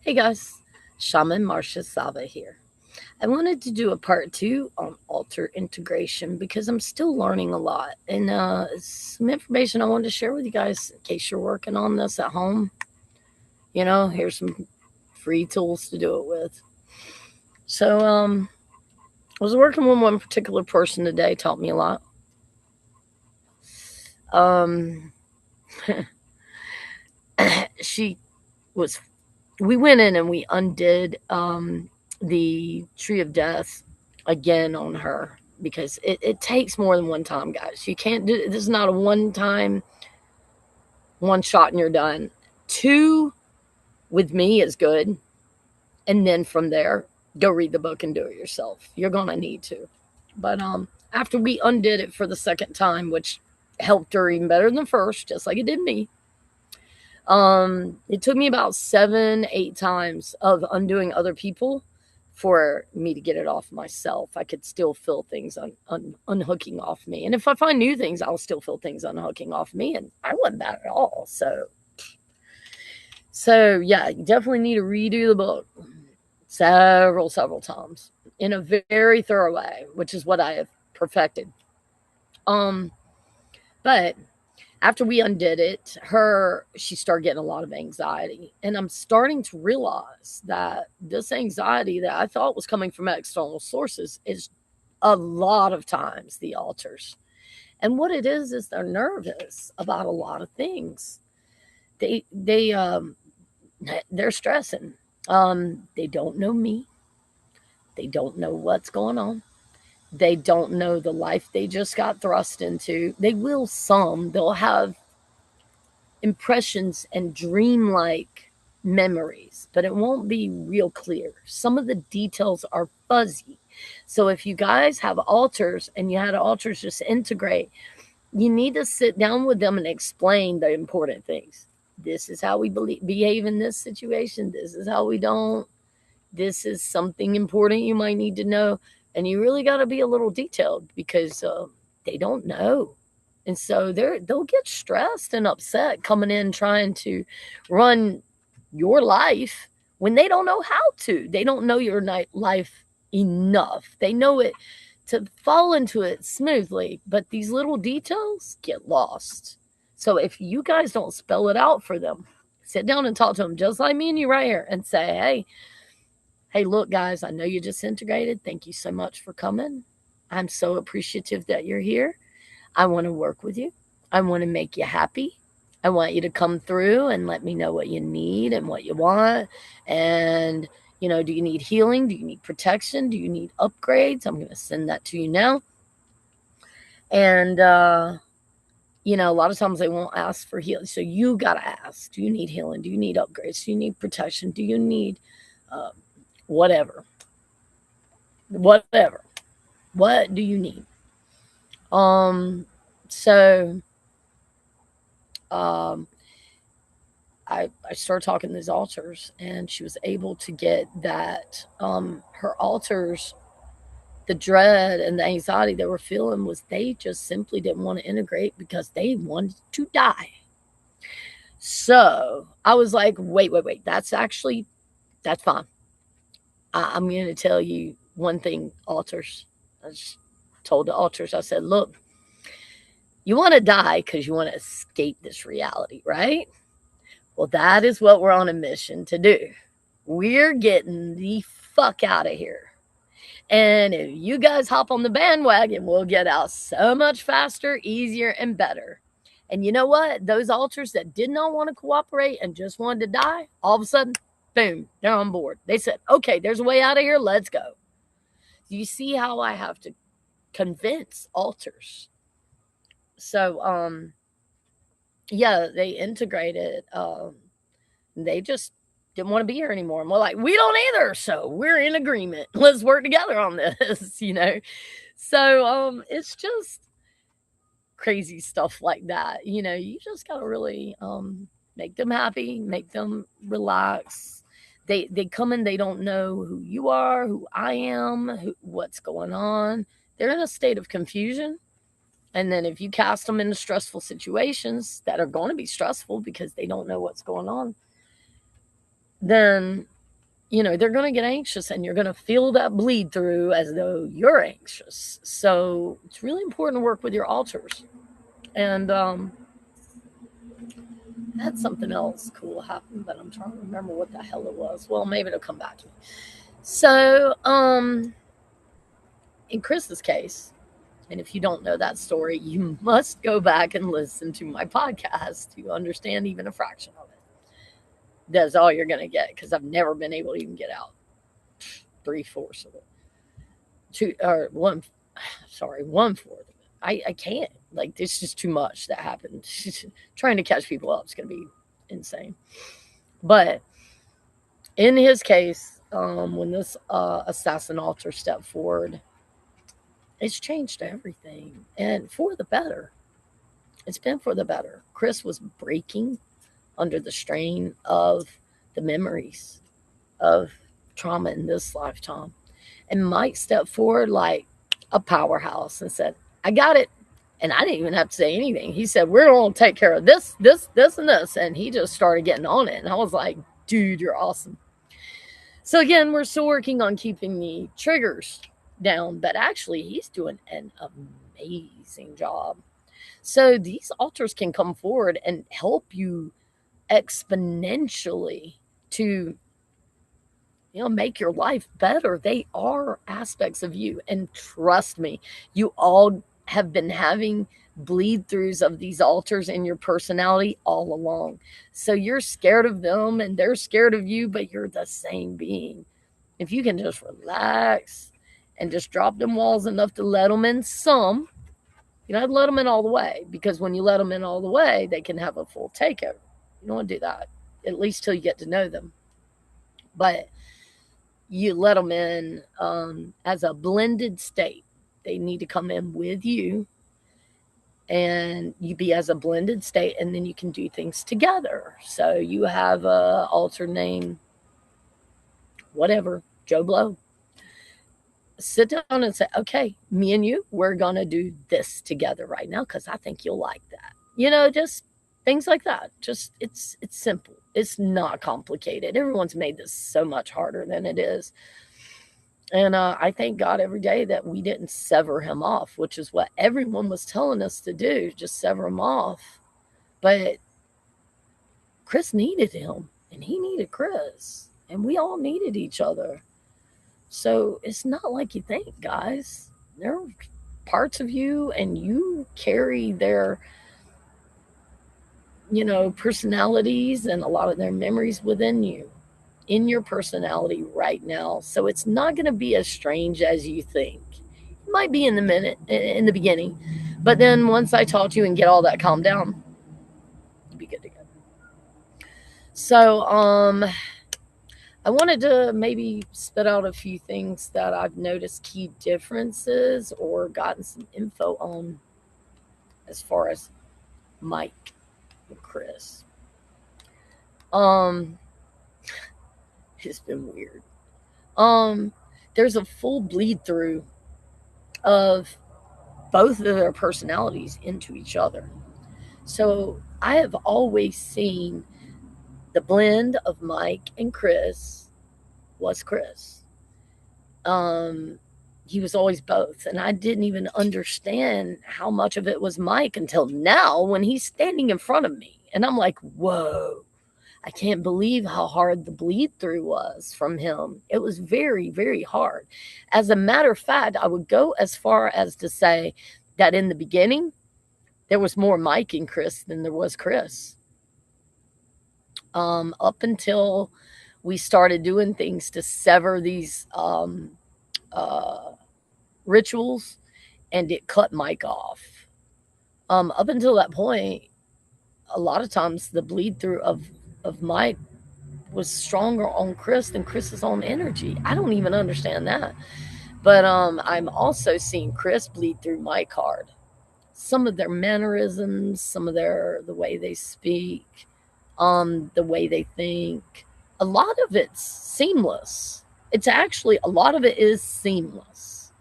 Hey guys, Shaman Marsha Sava here. I wanted to do a part two on alter integration because I'm still learning a lot and some information I wanted to share with you guys in case you're working on this at home. Here's some free tools to do it with. So, I was working with one particular person today, taught me a lot. Um, she was, we went in and we undid the tree of death again on her because it takes more than one time, guys. You can't do this. Is not a one time, one shot and you're done. Two with me is good. And then from there, go read the book and do it yourself. You're going to need to. But after we undid it for the second time, which helped her even better than the first, just like it did me, it took me about 7, 8 times of undoing other people for me to get it off myself. I could still feel things unhooking off me. And if I find new things, I'll still feel things unhooking off me. And I wasn't bad at all. So yeah, you definitely need to redo the book several times in a very thorough way, which is what I have perfected. Um, but after we undid it, she started getting a lot of anxiety. And I'm starting to realize that this anxiety that I thought was coming from external sources is a lot of times the altars. And what it is they're nervous about a lot of things. They're stressing. They don't know me. They don't know what's going on. They don't know the life they just got thrust into. They will some. They'll have impressions and dreamlike memories, but it won't be real clear. Some of the details are fuzzy. So if you guys have altars and you had altars just integrate, you need to sit down with them and explain the important things. This is how we behave in this situation. This is how we don't. This is something important you might need to know. And you really got to be a little detailed because they don't know. And so they'll get stressed and upset coming in trying to run your life when they don't know how to. They don't know your life enough. They know it to fall into it smoothly, but these little details get lost. So if you guys don't spell it out for them, sit down and talk to them just like me and you right here and say, hey, look, guys, I know you just integrated. Thank you so much for coming. I'm so appreciative that you're here. I want to work with you. I want to make you happy. I want you to come through and let me know what you need and what you want. And, do you need healing? Do you need protection? Do you need upgrades? I'm going to send that to you now. And, a lot of times they won't ask for healing. So you got to ask, do you need healing? Do you need upgrades? Do you need protection? Do you need whatever? Whatever. What do you need? Um, so um, I started talking to these altars, and she was able to get that her altars, the dread and the anxiety they were feeling was they just simply didn't want to integrate because they wanted to die. So I was like, wait, that's fine. I'm going to tell you one thing, altars. I just told the altars, I said, look, you want to die because you want to escape this reality, right? Well, that is what we're on a mission to do. We're getting the fuck out of here. And if you guys hop on the bandwagon, we'll get out so much faster, easier, and better. And you know what? Those altars that did not want to cooperate and just wanted to die, all of a sudden, boom, they're on board. They said, okay, there's a way out of here. Let's go. You see how I have to convince altars. So, yeah, they integrated. They just didn't want to be here anymore. And we're like, we don't either. So we're in agreement. Let's work together on this. So it's just crazy stuff like that. You just gotta really make them happy, make them relax. They come in, they don't know who you are, who I am, what's going on. They're in a state of confusion. And then if you cast them into stressful situations that are going to be stressful because they don't know what's going on, then they're going to get anxious, and you're going to feel that bleed through as though you're anxious. So it's really important to work with your altars. And had something else cool happen, but I'm trying to remember what the hell it was. Well, maybe it'll come back to me. So, in Chris's case, and if you don't know that story, you must go back and listen to my podcast to understand even a fraction of it. That's all you're going to get, because I've never been able to even get out 3/4 of it. Two or one, sorry, 1/4 of it. I can't. Like, it's just too much that happened. Trying to catch people up is going to be insane. But in his case, when this assassin altar stepped forward, it's changed everything, and for the better. It's been for the better. Chris was breaking under the strain of the memories of trauma in this lifetime. And Mike stepped forward like a powerhouse and said, I got it. And I didn't even have to say anything. He said, we're going to take care of this, this, this, and this. And he just started getting on it. And I was like, dude, you're awesome. So again, we're still working on keeping the triggers down, but actually he's doing an amazing job. So these altars can come forward and help you exponentially to make your life better. They are aspects of you. And trust me, you all have been having bleed throughs of these altars in your personality all along. So you're scared of them and they're scared of you, but you're the same being. If you can just relax and just drop them walls enough to let them in some, you don't have to let them in all the way, because when you let them in all the way, they can have a full takeover. You don't want to do that, at least till you get to know them. But you let them in as a blended state. They need to come in with you, and you be as a blended state, and then you can do things together. So you have a altar name, whatever, Joe Blow. Sit down and say, okay, me and you, we're going to do this together right now because I think you'll like that. Just things like that. Just it's simple. It's not complicated. Everyone's made this so much harder than it is. And I thank God every day that we didn't sever him off, which is what everyone was telling us to do, just sever him off. But Chris needed him, and he needed Chris, and we all needed each other. So it's not like you think, guys. There are parts of you, and you carry their, personalities and a lot of their memories within you, in your personality right now. So it's not going to be as strange as you think. It might be in the beginning, but then once I taught you and get all that calmed down, you'll be good to go. So, I wanted to maybe spit out a few things that I've noticed key differences or gotten some info on as far as Mike and Chris. It's been weird. There's a full bleed through of both of their personalities into each other. So I have always seen the blend of Mike and Chris was Chris. He was always both. And I didn't even understand how much of it was Mike until now when he's standing in front of me. And I'm like, whoa, I can't believe how hard the bleed through was from him. It was very, very hard. As a matter of fact, I would go as far as to say that in the beginning, there was more Mike and Chris than there was Chris. Up until we started doing things to sever these rituals, and it cut Mike off. Up until that point, a lot of times the bleed through of Mike was stronger on Chris than Chris's own energy. I don't even understand that. But I'm also seeing Chris bleed through Mike hard. Some of their mannerisms, some of the way they speak, the way they think, a lot of it's seamless. It's actually, a lot of it is seamless.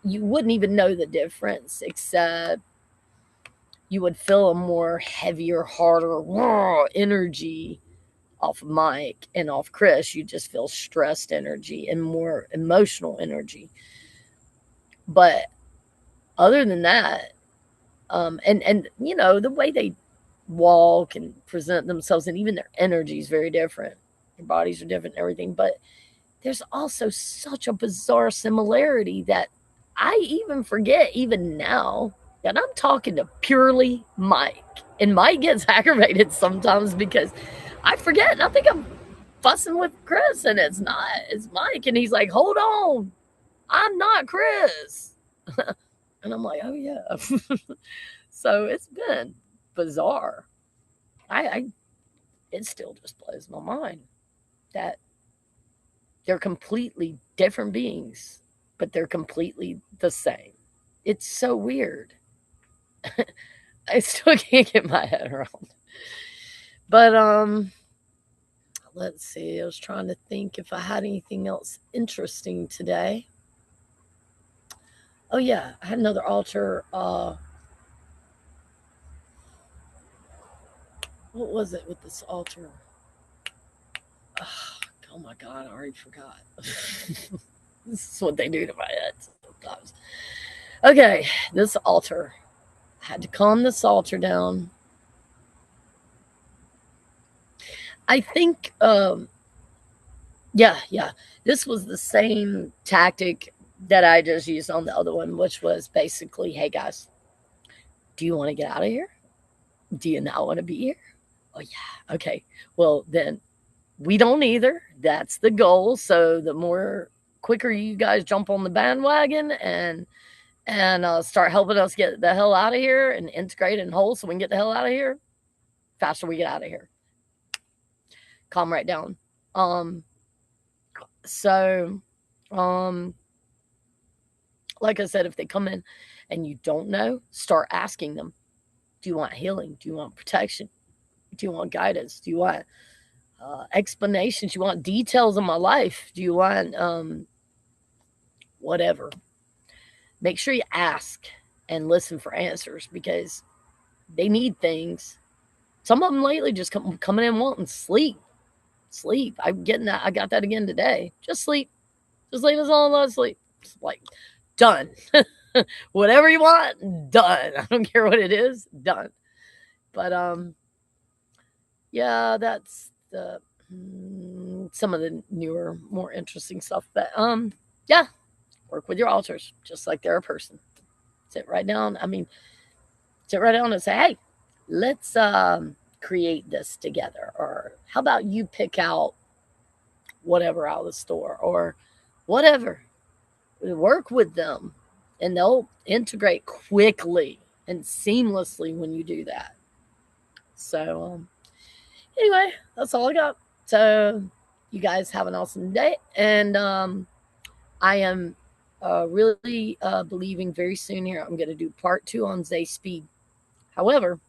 You wouldn't even know the difference, except you would feel a more heavier, harder energy off of Mike and off Chris, you just feel stressed energy and more emotional energy. But other than that, and you know, the way they walk and present themselves and even their energy is very different. Their bodies are different and everything. But there's also such a bizarre similarity that I even forget, even now, that I'm talking to purely Mike. And Mike gets aggravated sometimes because I forget. And I think I'm fussing with Chris, and it's not. It's Mike. And he's like, hold on. I'm not Chris. And I'm like, oh, yeah. So it's been bizarre. I it still just blows my mind that they're completely different beings, but they're completely the same. It's so weird. I still can't get my head around. But let's see. I was trying to think if I had anything else interesting today. Oh yeah, I had another altar. What was it with this altar? Oh my god, I already forgot. This is what they do to my head sometimes. Okay, this altar. I had to calm this altar down. I think, yeah. This was the same tactic that I just used on the other one, which was basically, hey guys, do you want to get out of here? Do you not want to be here? Oh, yeah. Okay. Well, then we don't either. That's the goal. So the more quicker you guys jump on the bandwagon and start helping us get the hell out of here and integrate and whole so we can get the hell out of here, faster we get out of here. Calm right down. So, like I said, if they come in and you don't know, start asking them, do you want healing? Do you want protection? Do you want guidance? Do you want explanations? Do you want details of my life? Do you want whatever? Make sure you ask and listen for answers because they need things. Some of them lately just coming in wanting sleep. Sleep. I'm getting that. I got that again today. Just sleep. Just leave us all alone. Sleep. Just like done. Whatever you want, done. I don't care what it is, done. But yeah, that's the some of the newer, more interesting stuff. But yeah, work with your altars just like they're a person. Sit right down. I mean, sit right down and say, hey, let's create this together. Or how about you pick out whatever out of the store or whatever. Work with them and they'll integrate quickly and seamlessly when you do that. So, anyway, that's all I got. So, you guys have an awesome day. And I am really believing very soon here I'm going to do part 2 on Zay Speed. However,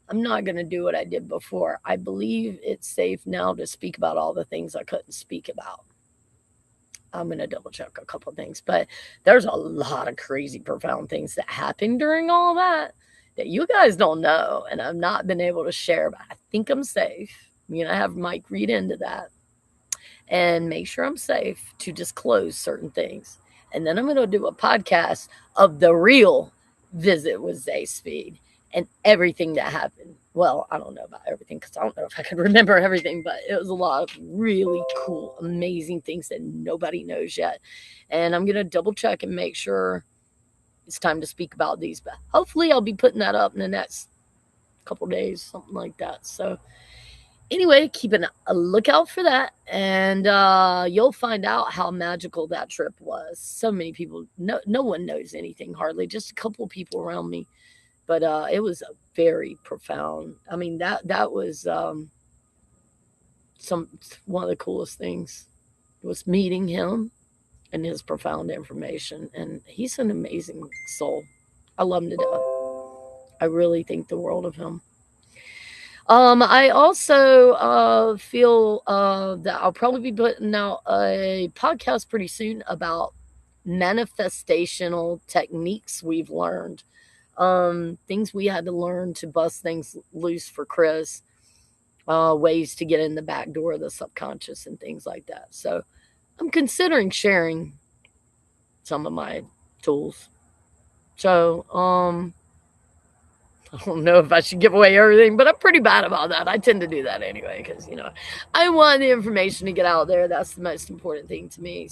I'm not going to do what I did before. I believe it's safe now to speak about all the things I couldn't speak about. I'm going to double check a couple of things, but there's a lot of crazy, profound things that happened during all that you guys don't know, and I've not been able to share, but I think I'm safe. I'm going to have Mike read into that and make sure I'm safe to disclose certain things. And then I'm going to do a podcast of the real visit with Zay Speed and everything that happened. Well, I don't know about everything because I don't know if I can remember everything, but it was a lot of really cool, amazing things that nobody knows yet. And I'm going to double check and make sure it's time to speak about these. But hopefully I'll be putting that up in the next couple days, something like that. So anyway, keep a lookout for that. And you'll find out how magical that trip was. So many people, no one knows anything hardly, just a couple of people around me. But it was a very profound. I mean, that was one of the coolest things was meeting him and his profound information. And he's an amazing soul. I love him to death. I really think the world of him. I also feel that I'll probably be putting out a podcast pretty soon about manifestational techniques we've learned. Things we had to learn to bust things loose for Chris. ways to get in the back door of the subconscious and things like that. So I'm considering sharing some of my tools. So, I don't know if I should give away everything, but I'm pretty bad about that. I tend to do that anyway because, I want the information to get out there. That's the most important thing to me.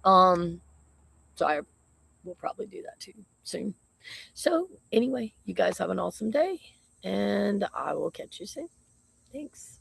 Um, so I will probably do that too soon. So, anyway, you guys have an awesome day, and I will catch you soon. Thanks.